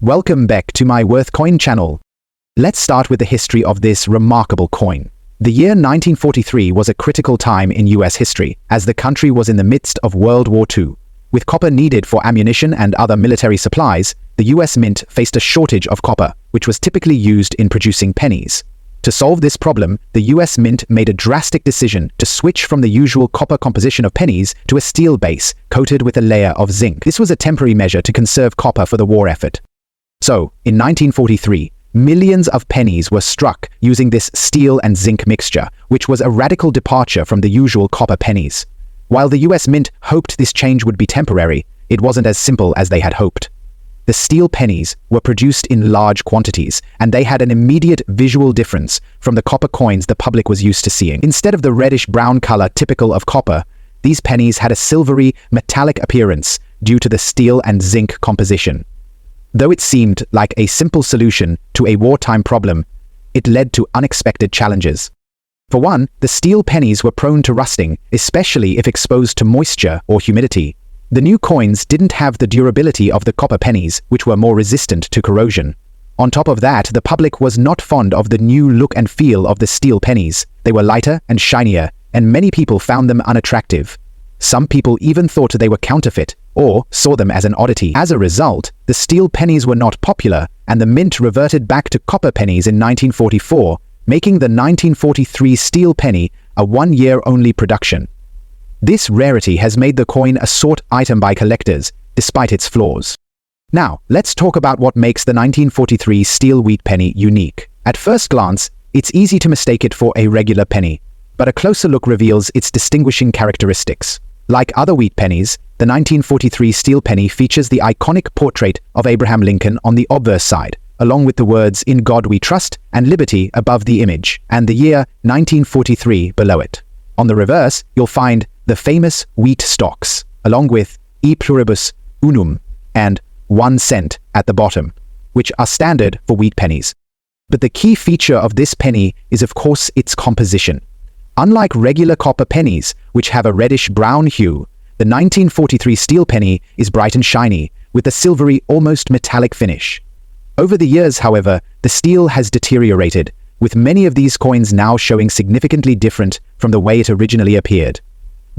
Welcome back to my Worth Coin channel. Let's start with the history of this remarkable coin. The year 1943 was a critical time in US history, as the country was in the midst of World War II. With copper needed for ammunition and other military supplies, the US Mint faced a shortage of copper, which was typically used in producing pennies. To solve this problem, the US Mint made a drastic decision to switch from the usual copper composition of pennies to a steel base coated with a layer of zinc. This was a temporary measure to conserve copper for the war effort. So, in 1943, millions of pennies were struck using this steel and zinc mixture, which was a radical departure from the usual copper pennies. While the US Mint hoped this change would be temporary, it wasn't as simple as they had hoped. The steel pennies were produced in large quantities, and they had an immediate visual difference from the copper coins the public was used to seeing. Instead of the reddish-brown color typical of copper, these pennies had a silvery, metallic appearance due to the steel and zinc composition. Though it seemed like a simple solution to a wartime problem, it led to unexpected challenges. For one, the steel pennies were prone to rusting, especially if exposed to moisture or humidity. The new coins didn't have the durability of the copper pennies, which were more resistant to corrosion. On top of that, the public was not fond of the new look and feel of the steel pennies. They were lighter and shinier, and many people found them unattractive. Some people even thought they were counterfeit, or saw them as an oddity. As a result, the steel pennies were not popular, and the mint reverted back to copper pennies in 1944, making the 1943 steel penny a one-year-only production. This rarity has made the coin a sought item by collectors, despite its flaws. Now, let's talk about what makes the 1943 steel wheat penny unique. At first glance, it's easy to mistake it for a regular penny, but a closer look reveals its distinguishing characteristics. Like other wheat pennies, the 1943 steel penny features the iconic portrait of Abraham Lincoln on the obverse side, along with the words "In God We Trust" and "Liberty" above the image, and the year 1943 below it. On the reverse, you'll find the famous wheat stocks, along with "E pluribus unum" and 1 cent at the bottom, which are standard for wheat pennies. But the key feature of this penny is, of course, its composition. Unlike regular copper pennies, which have a reddish-brown hue, the 1943 steel penny is bright and shiny, with a silvery, almost metallic finish. Over the years, however, the steel has deteriorated, with many of these coins now showing significantly different from the way it originally appeared.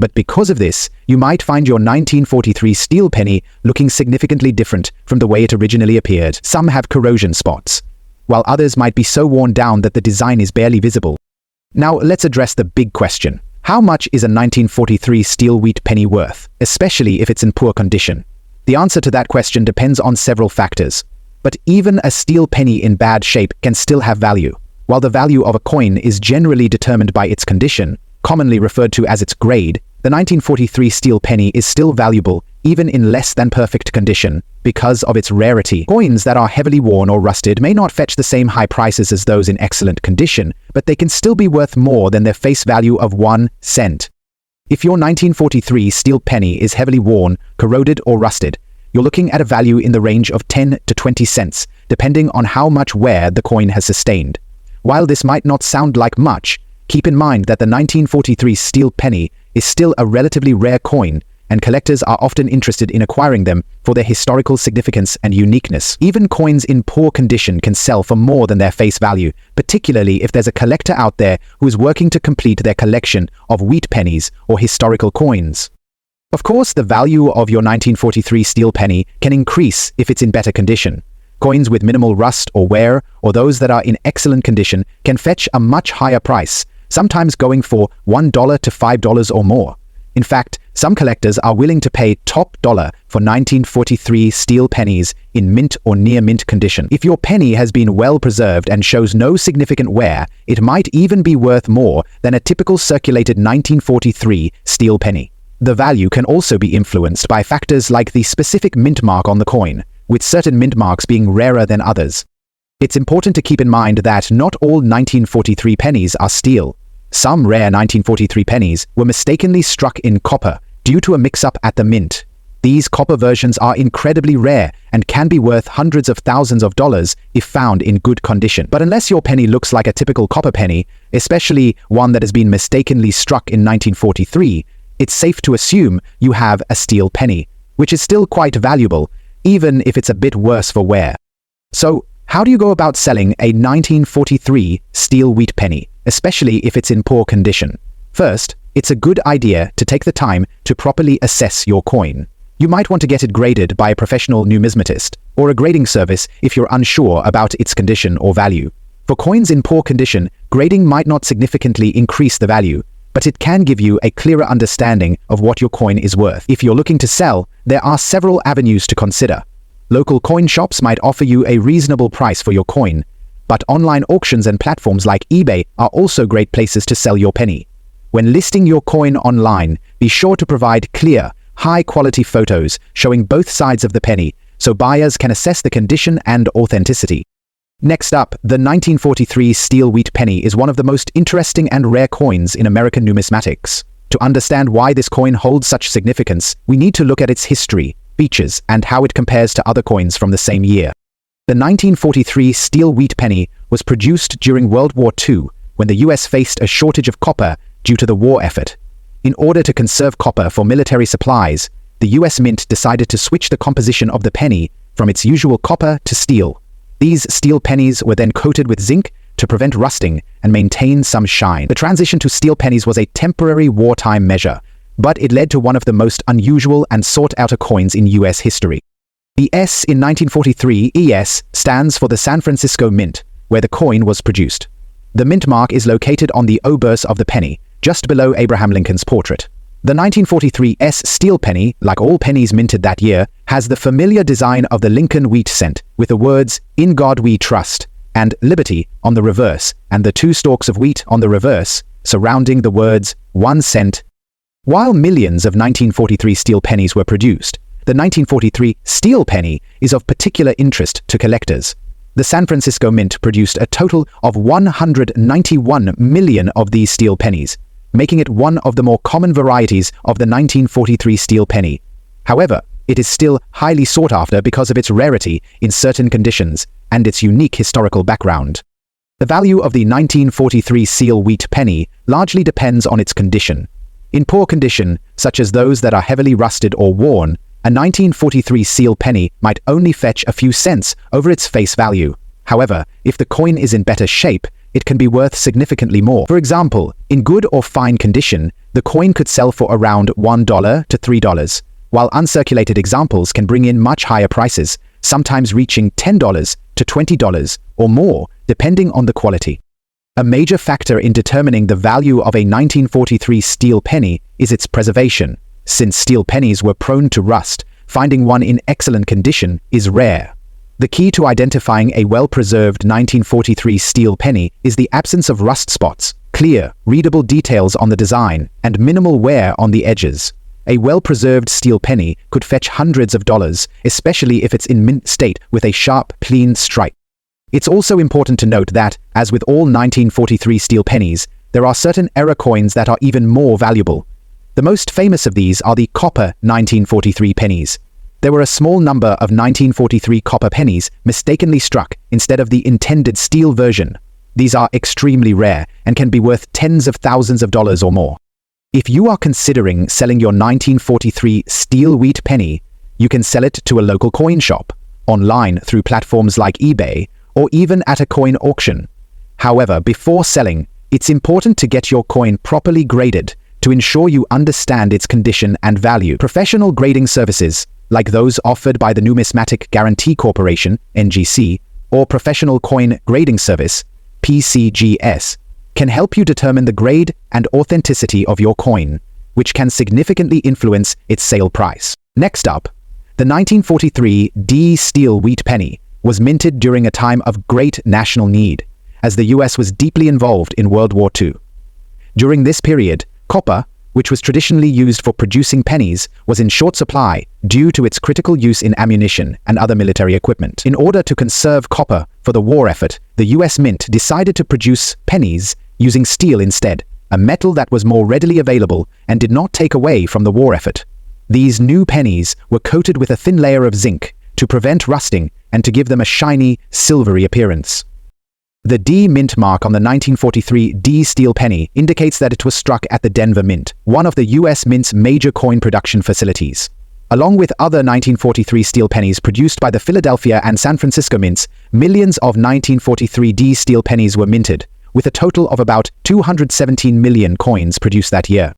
But because of this, you might find your 1943 steel penny looking significantly different from the way it originally appeared. Some have corrosion spots, while others might be so worn down that the design is barely visible. Now, let's address the big question. How much is a 1943 steel wheat penny worth, especially if it's in poor condition? The answer to that question depends on several factors. But even a steel penny in bad shape can still have value. While the value of a coin is generally determined by its condition, commonly referred to as its grade, the 1943 steel penny is still valuable even in less than perfect condition because of its rarity. Coins that are heavily worn or rusted may not fetch the same high prices as those in excellent condition, but they can still be worth more than their face value of 1 cent. If your 1943 steel penny is heavily worn, corroded, or rusted, you're looking at a value in the range of 10 to 20 cents, depending on how much wear the coin has sustained. While this might not sound like much, keep in mind that the 1943 steel penny is still a relatively rare coin, and collectors are often interested in acquiring them for their historical significance and uniqueness. Even coins in poor condition can sell for more than their face value, particularly if there's a collector out there who is working to complete their collection of wheat pennies or historical coins. Of course, the value of your 1943 steel penny can increase if it's in better condition. Coins with minimal rust or wear, or those that are in excellent condition, can fetch a much higher price, sometimes going for $1 to $5 or more. In fact, some collectors are willing to pay top dollar for 1943 steel pennies in mint or near mint condition. If your penny has been well preserved and shows no significant wear, it might even be worth more than a typical circulated 1943 steel penny. The value can also be influenced by factors like the specific mint mark on the coin, with certain mint marks being rarer than others. It's important to keep in mind that not all 1943 pennies are steel. Some rare 1943 pennies were mistakenly struck in copper due to a mix-up at the mint. These copper versions are incredibly rare and can be worth hundreds of thousands of dollars if found in good condition. But unless your penny looks like a typical copper penny, especially one that has been mistakenly struck in 1943, it's safe to assume you have a steel penny, which is still quite valuable, even if it's a bit worse for wear. So, how do you go about selling a 1943 steel wheat penny, especially if it's in poor condition? First, it's a good idea to take the time to properly assess your coin. You might want to get it graded by a professional numismatist or a grading service if you're unsure about its condition or value. For coins in poor condition, grading might not significantly increase the value, but it can give you a clearer understanding of what your coin is worth. If you're looking to sell, there are several avenues to consider. Local coin shops might offer you a reasonable price for your coin, but online auctions and platforms like eBay are also great places to sell your penny. When listing your coin online, be sure to provide clear, high-quality photos showing both sides of the penny so buyers can assess the condition and authenticity. Next up, the 1943 steel wheat penny is one of the most interesting and rare coins in American numismatics. To understand why this coin holds such significance, we need to look at its history, features, and how it compares to other coins from the same year. The 1943 steel wheat penny was produced during World War II, when the US faced a shortage of copper due to the war effort. In order to conserve copper for military supplies, the US Mint decided to switch the composition of the penny from its usual copper to steel. These steel pennies were then coated with zinc to prevent rusting and maintain some shine. The transition to steel pennies was a temporary wartime measure, but it led to one of the most unusual and sought-after coins in US history. The S in 1943, ES, stands for the San Francisco Mint, where the coin was produced. The mint mark is located on the obverse of the penny, just below Abraham Lincoln's portrait. The 1943 S steel penny, like all pennies minted that year, has the familiar design of the Lincoln wheat cent, with the words, "In God We Trust," and "Liberty" on the reverse, and the two stalks of wheat on the reverse, surrounding the words, "1 cent." While millions of 1943 steel pennies were produced, the 1943 steel penny is of particular interest to collectors. The San Francisco Mint produced a total of 191 million of these steel pennies, making it one of the more common varieties of the 1943 steel penny. However, it is still highly sought after because of its rarity in certain conditions and its unique historical background. The value of the 1943 steel wheat penny largely depends on its condition. In poor condition, such as those that are heavily rusted or worn, a 1943 steel penny might only fetch a few cents over its face value. However, if the coin is in better shape, it can be worth significantly more. For example, in good or fine condition, the coin could sell for around $1 to $3, while uncirculated examples can bring in much higher prices, sometimes reaching $10 to $20 or more, depending on the quality. A major factor in determining the value of a 1943 steel penny is its preservation. Since steel pennies were prone to rust, finding one in excellent condition is rare. The key to identifying a well-preserved 1943 steel penny is the absence of rust spots, clear, readable details on the design, and minimal wear on the edges. A well-preserved steel penny could fetch hundreds of dollars, especially if it's in mint state with a sharp, clean stripe. It's also important to note that, as with all 1943 steel pennies, there are certain error coins that are even more valuable. The most famous of these are the copper 1943 pennies. There were a small number of 1943 copper pennies mistakenly struck instead of the intended steel version. These are extremely rare and can be worth tens of thousands of dollars or more. If you are considering selling your 1943 steel wheat penny, you can sell it to a local coin shop, online through platforms like eBay, or even at a coin auction. However, before selling, it's important to get your coin properly graded to ensure you understand its condition and value. Professional grading services, like those offered by the Numismatic Guarantee Corporation, NGC, or Professional Coin Grading Service, PCGS, can help you determine the grade and authenticity of your coin, which can significantly influence its sale price. Next up, the 1943 D steel wheat penny was minted during a time of great national need, as the US was deeply involved in World War II. During this period, copper, which was traditionally used for producing pennies, was in short supply due to its critical use in ammunition and other military equipment. In order to conserve copper for the war effort, the US Mint decided to produce pennies using steel instead, a metal that was more readily available and did not take away from the war effort. These new pennies were coated with a thin layer of zinc to prevent rusting and to give them a shiny, silvery appearance. The D mint mark on the 1943 D steel penny indicates that it was struck at the Denver Mint, one of the US Mint's major coin production facilities. Along with other 1943 steel pennies produced by the Philadelphia and San Francisco mints, millions of 1943D steel pennies were minted, with a total of about 217 million coins produced that year.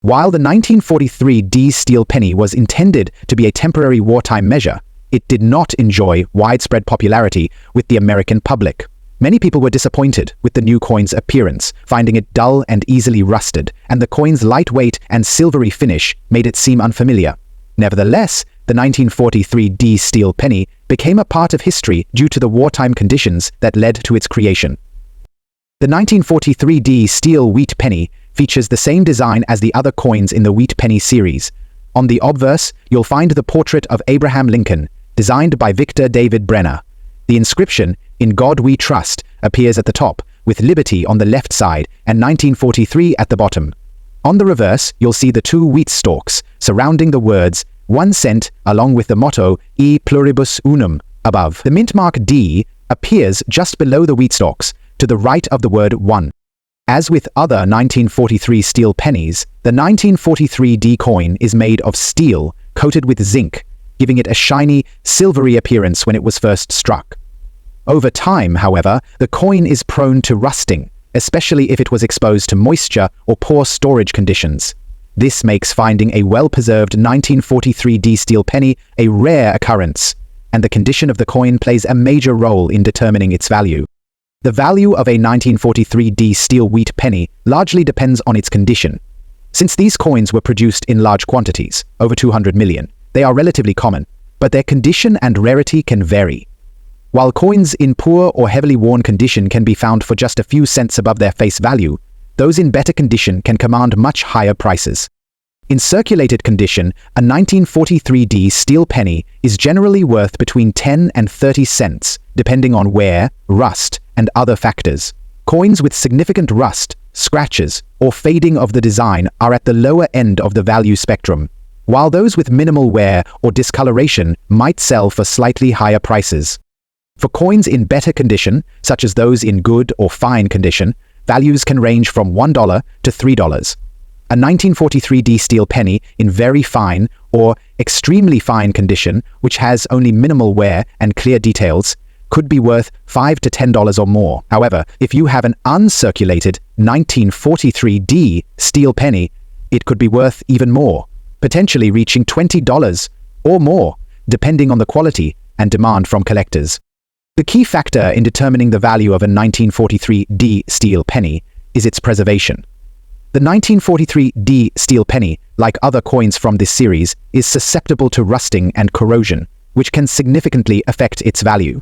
While the 1943D steel penny was intended to be a temporary wartime measure, it did not enjoy widespread popularity with the American public. Many people were disappointed with the new coin's appearance, finding it dull and easily rusted, and the coin's lightweight and silvery finish made it seem unfamiliar. Nevertheless, the 1943D steel penny became a part of history due to the wartime conditions that led to its creation. The 1943D steel wheat penny features the same design as the other coins in the wheat penny series. On the obverse, you'll find the portrait of Abraham Lincoln, designed by Victor David Brenner. The inscription, "In God We Trust," appears at the top, with liberty on the left side and 1943 at the bottom. On the reverse, you'll see the two wheat stalks surrounding the words 1 cent along with the motto E pluribus unum above. The mint mark D appears just below the wheat stalks, to the right of the word 1. As with other 1943 steel pennies, the 1943D coin is made of steel coated with zinc, giving it a shiny, silvery appearance when it was first struck. Over time, however, the coin is prone to rusting, especially if it was exposed to moisture or poor storage conditions. This makes finding a well-preserved 1943D steel penny a rare occurrence, and the condition of the coin plays a major role in determining its value. The value of a 1943D steel wheat penny largely depends on its condition. Since these coins were produced in large quantities, over 200 million, they are relatively common, but their condition and rarity can vary. While coins in poor or heavily worn condition can be found for just a few cents above their face value, those in better condition can command much higher prices. In circulated condition, a 1943D steel penny is generally worth between 10 and 30 cents, depending on wear, rust, and other factors. Coins with significant rust, scratches, or fading of the design are at the lower end of the value spectrum, while those with minimal wear or discoloration might sell for slightly higher prices. For coins in better condition, such as those in good or fine condition, values can range from $1 to $3. A 1943D steel penny in very fine or extremely fine condition, which has only minimal wear and clear details, could be worth $5 to $10 or more. However, if you have an uncirculated 1943D steel penny, it could be worth even more, potentially reaching $20 or more, depending on the quality and demand from collectors. The key factor in determining the value of a 1943D steel penny is its preservation. The 1943D steel penny, like other coins from this series, is susceptible to rusting and corrosion, which can significantly affect its value.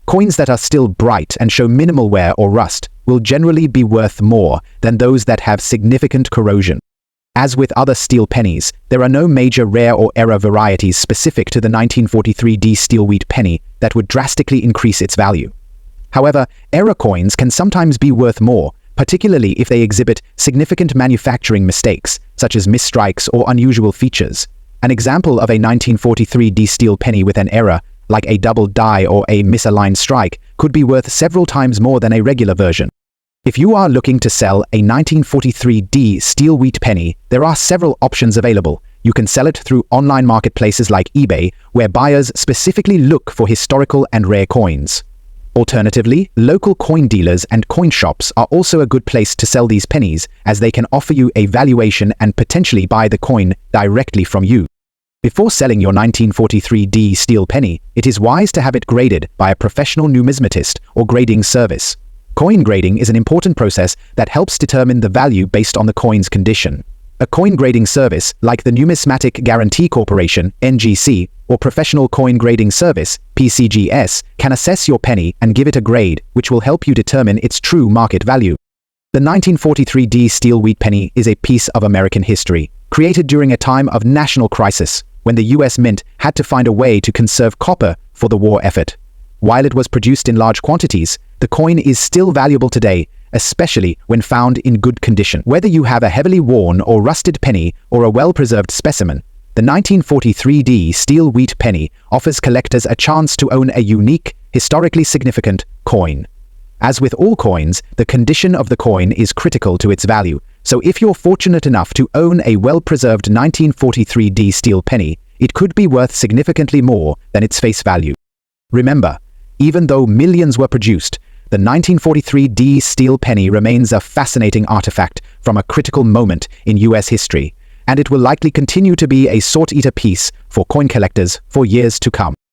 Coins that are still bright and show minimal wear or rust will generally be worth more than those that have significant corrosion. As with other steel pennies, there are no major rare or error varieties specific to the 1943D steel wheat penny that would drastically increase its value. However, error coins can sometimes be worth more, particularly if they exhibit significant manufacturing mistakes, such as misstrikes or unusual features. An example of a 1943D steel penny with an error, like a double die or a misaligned strike, could be worth several times more than a regular version. If you are looking to sell a 1943D steel wheat penny, there are several options available. You can sell it through online marketplaces like eBay, where buyers specifically look for historical and rare coins. Alternatively, local coin dealers and coin shops are also a good place to sell these pennies, as they can offer you a valuation and potentially buy the coin directly from you. Before selling your 1943D steel penny, it is wise to have it graded by a professional numismatist or grading service. Coin grading is an important process that helps determine the value based on the coin's condition. A coin grading service, like the Numismatic Guarantee Corporation, NGC, or Professional Coin Grading Service, PCGS, can assess your penny and give it a grade, which will help you determine its true market value. The 1943D steel wheat penny is a piece of American history, created during a time of national crisis, when the US Mint had to find a way to conserve copper for the war effort. While it was produced in large quantities, the coin is still valuable today, especially when found in good condition. Whether you have a heavily worn or rusted penny or a well-preserved specimen, the 1943D steel wheat penny offers collectors a chance to own a unique, historically significant coin. As with all coins, the condition of the coin is critical to its value, so if you're fortunate enough to own a well-preserved 1943D steel penny, it could be worth significantly more than its face value. Remember, even though millions were produced, the 1943 D steel penny remains a fascinating artifact from a critical moment in US history, and it will likely continue to be a sought-after piece for coin collectors for years to come.